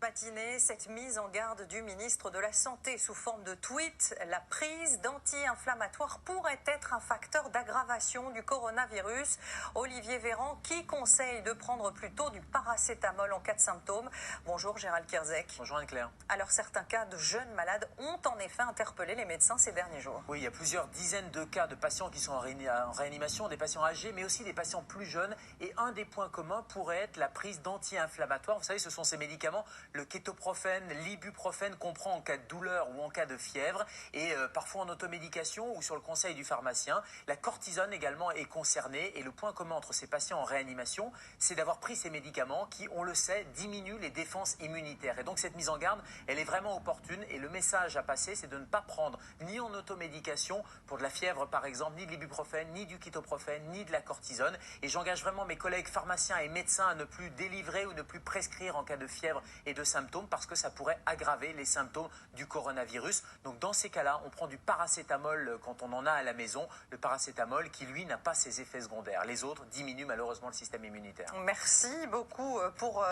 matinée, cette mise en garde du ministre de la Santé sous forme de tweet, la prise d'anti-inflammatoires pourrait être un facteur d'aggravation du coronavirus. Olivier Véran qui conseille de prendre plutôt du paracétamol en cas de symptômes. Bonjour Gérald Kierzek. Bonjour Anne-Claire. Alors certains cas de jeunes malades ont en effet interpellé les médecins ces derniers jours. Oui, il y a plusieurs dizaines de cas de patients qui sont en réanimation, des patients âgés, mais aussi des patients plus jeunes. Et un des points communs pourrait être la prise d'anti-inflammatoires. Vous savez, ce sont ces médicaments, le kétoprophène, l'ibuprofène qu'on prend en cas de douleur ou en cas de fièvre, et parfois en automédication ou sur le conseil du pharmacien. La cortisone également est concernée, et le point commun entre ces patients en réanimation, c'est d'avoir pris ces médicaments qui, on le sait, diminuent les défenses immunitaires. Et donc cette mise en garde, elle est vraiment opportune, et le message à passer, c'est de ne pas prendre ni en automédication pour de la fièvre par exemple, ni de l'ibuprofène, ni du kétoprophène, ni de la cortisone. Et j'engage vraiment mes collègues pharmaciens et médecins à ne plus délivrer ou ne plus prescrire en cas de fièvre et de symptômes, parce que ça pourrait aggraver les symptômes du coronavirus. Donc dans ces cas-là, on prend du paracétamol quand on en a à la maison, le paracétamol qui lui n'a pas ses effets secondaires. Les autres diminuent malheureusement le système immunitaire. Merci beaucoup pour